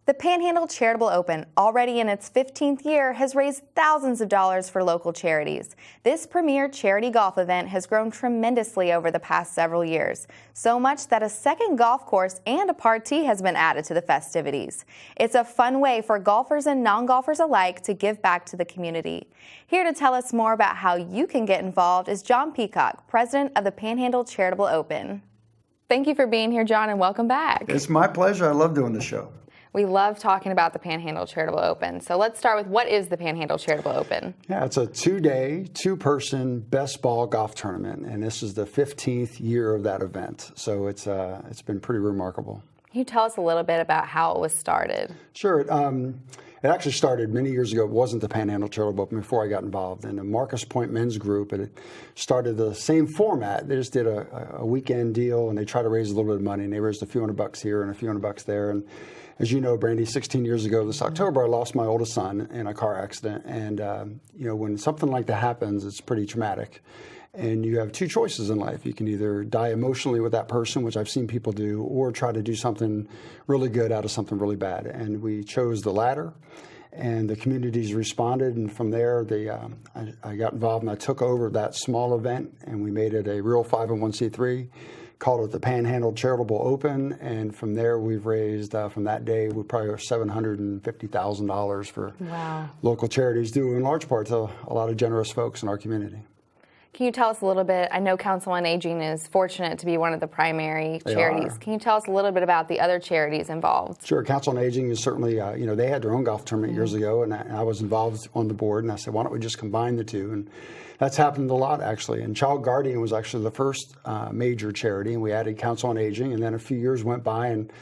The Panhandle Charitable Open, already in its 15th year, has raised thousands of dollars for local charities. This premier charity golf event has grown tremendously over the past several years, so much that a second golf course and a party has been added to the festivities. It's a fun way for golfers and non-golfers alike to give back to the community. Here to tell us more about how you can get involved is John Peacock, president of the Panhandle Charitable Open. Thank you for being here, John, and welcome back. It's my pleasure. I love doing the show. We love talking about the Panhandle Charitable Open. So let's start with, what is the Panhandle Charitable Open? Yeah, it's a two-day, two-person best ball golf tournament, and this is the 15th year of that event. So it's been pretty remarkable. Can you tell us a little bit about how it was started? Sure. It actually started many years ago. It wasn't the Panhandle Charitable Open before I got involved. In the Marcus Point men's group, and it started the same format. They just did a weekend deal, and they tried to raise a little bit of money, and they raised a few $100 here and a few $100 there. And as you know, Brandy, 16 years ago this October, I lost my oldest son in a car accident. And, when something like that happens, it's pretty traumatic. And you have two choices in life. You can either die emotionally with that person, which I've seen people do, or try to do something really good out of something really bad. And we chose the latter, and the communities responded. And from there, I got involved, and I took over that small event, and we made it a real 501c3. Called it the Panhandle Charitable Open, and from there we've raised, from that day, we probably are $750,000 for local charities, due in large part to a lot of generous folks in our community. Can you tell us a little bit? I know Council on Aging is fortunate to be one of the primary charities. Can you tell us a little bit about the other charities involved? Sure. Council on Aging is certainly, they had their own golf tournament years ago, and I was involved on the board, and I said, why don't we just combine the two? And that's happened a lot, actually. And Child Guardian was actually the first major charity, and we added Council on Aging, and then a few years went by and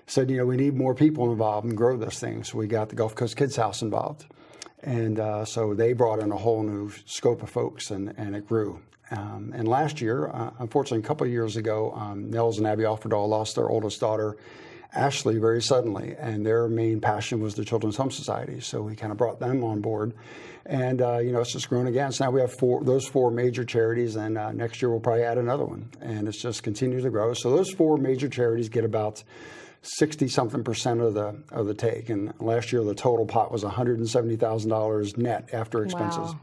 said, we need more people involved and grow this thing. So we got the Gulf Coast Kids House involved. And so they brought in a whole new scope of folks, and it grew. And last year, unfortunately, a couple of years ago, Nels and Abby Offerdahl lost their oldest daughter, Ashley, very suddenly. And their main passion was the Children's Home Society. So we kind of brought them on board. And, it's just grown again. So now we have those four major charities, and next year we'll probably add another one. And it's just continues to grow. So those four major charities get about 60-something% of the take. And last year, the total pot was $170,000 net after expenses. Wow.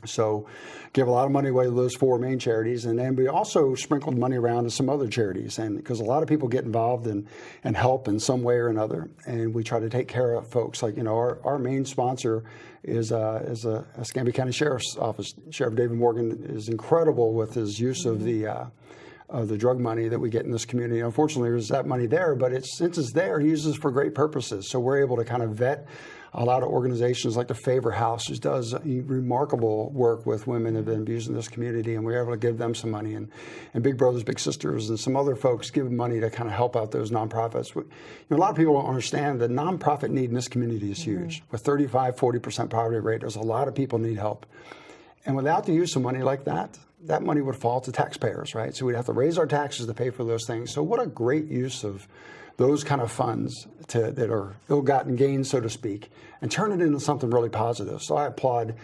So give a lot of money away to those four main charities. And then we also sprinkled money around to some other charities, and because a lot of people get involved and help in some way or another. And we try to take care of folks. Like, our main sponsor is a Escambia County Sheriff's Office. Sheriff David Morgan is incredible with his use of the drug money that we get in this community. Unfortunately, there's that money there, but since it's there, he uses it for great purposes. So we're able to kind of vet a lot of organizations like the Favor House, who does remarkable work with women that have been abused in this community, and we're able to give them some money, and Big Brothers Big Sisters and some other folks give money to kind of help out those nonprofits. A lot of people don't understand the nonprofit need in this community is huge. With 35-40% poverty rate, there's a lot of people need help. And without the use of money like that money would fall to taxpayers, right? So we'd have to raise our taxes to pay for those things. So what a great use of those kind of funds that are ill-gotten gains, so to speak, and turn it into something really positive. So I applaud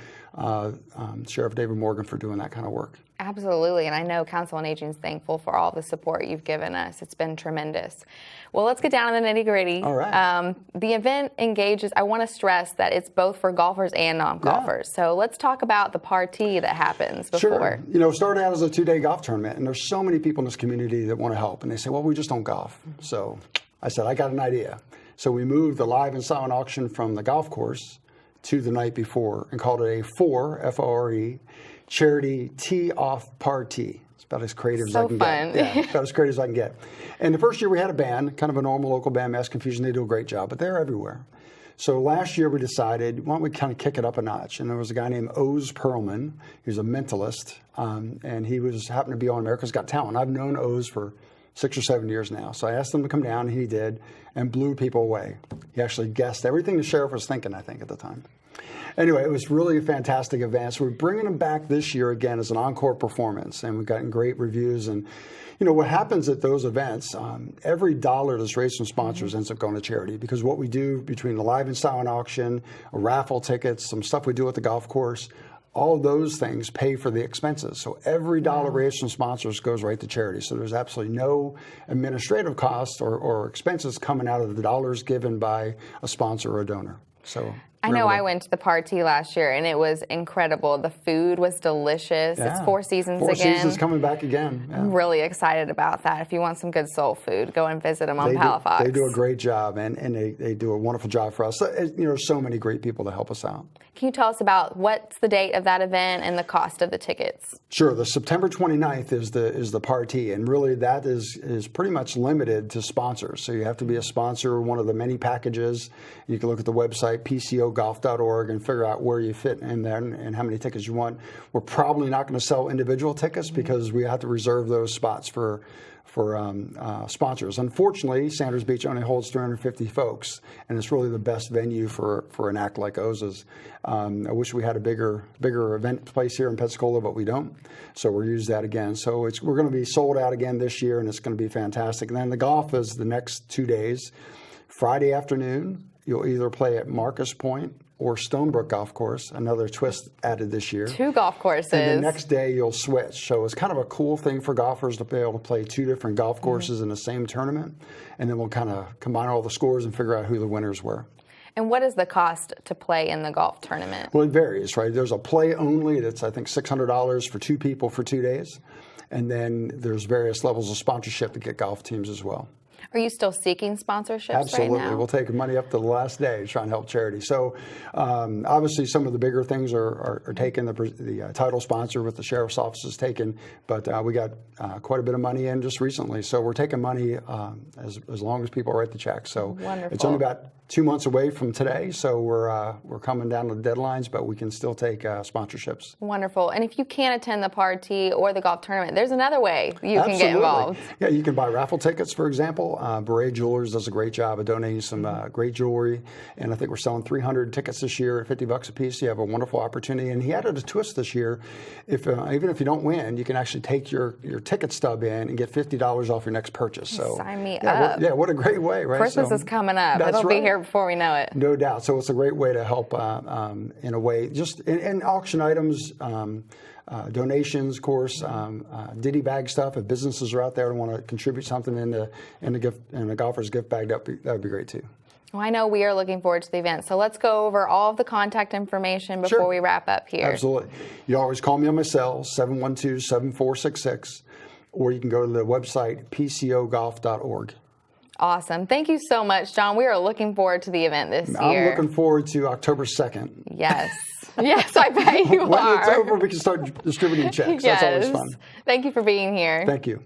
Sheriff David Morgan for doing that kind of work. Absolutely, and I know Council on Aging is thankful for all the support you've given us. It's been tremendous. Well, let's get down to the nitty-gritty. All right. The event engages, I want to stress that it's both for golfers and non-golfers. Yeah. So let's talk about the party that happens before. Sure. Started out as a two-day golf tournament, and there's so many people in this community that want to help, and they say, well, we just don't golf. So I said, I got an idea. So we moved the live and silent auction from the golf course to the night before and called it a F-O-R-E, charity tee-off party. It's about as creative as I can get. Yeah, about as creative as I can get. And the first year we had a band, kind of a normal local band, Mass Confusion. They do a great job, but they're everywhere. So last year we decided, why don't we kind of kick it up a notch? And there was a guy named Oz Perlman. He was a mentalist, and he happened to be on America's Got Talent. I've known Oz for 6 or 7 years now. So I asked him to come down, and he did, and blew people away. He actually guessed everything the sheriff was thinking, I think, at the time. Anyway, it was really a fantastic event. So we're bringing them back this year again as an encore performance, and we've gotten great reviews. And, what happens at those events, every dollar that's raised from sponsors ends up going to charity, because what we do between the live and silent auction, a raffle tickets, some stuff we do at the golf course, all of those things pay for the expenses. So every dollar raised from sponsors goes right to charity. So there's absolutely no administrative costs or expenses coming out of the dollars given by a sponsor or a donor. So I know I went to the party last year, and it was incredible. The food was delicious. Yeah. It's Four Seasons again. Four Seasons coming back again. Yeah. I'm really excited about that. If you want some good soul food, go and visit them on Palafox. They do a great job, and they do a wonderful job for us. There's so many great people to help us out. Can you tell us about what's the date of that event and the cost of the tickets? Sure. The September 29th is the party, and really that is pretty much limited to sponsors. So you have to be a sponsor, one of the many packages. You can look at the website, PCOGolf.org, and figure out where you fit in there and how many tickets you want. We're probably not going to sell individual tickets because we have to reserve those spots for sponsors. Unfortunately, Sanders Beach only holds 350 folks, and it's really the best venue for an act like Oza's. I wish we had a bigger event place here in Pensacola, but we don't. So we'll use that again. So we're going to be sold out again this year, and it's going to be fantastic. And then the golf is the next 2 days. Friday afternoon, you'll either play at Marcus Point or Stonebrook Golf Course, another twist added this year. 2 golf courses. And the next day you'll switch. So it's kind of a cool thing for golfers to be able to play 2 different golf courses in the same tournament. And then we'll kind of combine all the scores and figure out who the winners were. And what is the cost to play in the golf tournament? Well, it varies, right? There's a play only that's, I think, $600 for 2 people for 2 days. And then there's various levels of sponsorship to get golf teams as well. Are you still seeking sponsorships Absolutely. right now? We'll take money up to the last day to try and help charity. So obviously some of the bigger things are taken. The title sponsor with the sheriff's office is taken, but we got quite a bit of money in just recently. So we're taking money as long as people write the check. So Wonderful. It's only about 2 months away from today, so we're coming down to the deadlines, but we can still take sponsorships. Wonderful. And if you can't attend the party or the golf tournament, there's another way you Absolutely. can get involved. Yeah, you can buy raffle tickets, for example. Beret Jewelers does a great job of donating some great jewelry, and I think we're selling 300 tickets this year at $50 a piece. You have a wonderful opportunity, and he added a twist this year. Even if you don't win, you can actually take your ticket stub in and get $50 off your next purchase. So sign me up. Yeah, what a great way, right? Christmas is coming up. It'll be here before we know it. No doubt. So it's a great way to help in a way. Just in auction items, donations, of course, ditty bag stuff. If businesses are out there and want to contribute something in the golfer's gift bag, that would be great too. Well, I know we are looking forward to the event, so let's go over all of the contact information before we wrap up here. Absolutely. You always call me on my cell, 712-7466, or you can go to the website, PCOGolf.org. Awesome. Thank you so much, John. We are looking forward to the event this year. I'm looking forward to October 2nd. Yes. Yes, I bet you are. When it's over, we can start distributing checks. Yes. That's always fun. Thank you for being here. Thank you.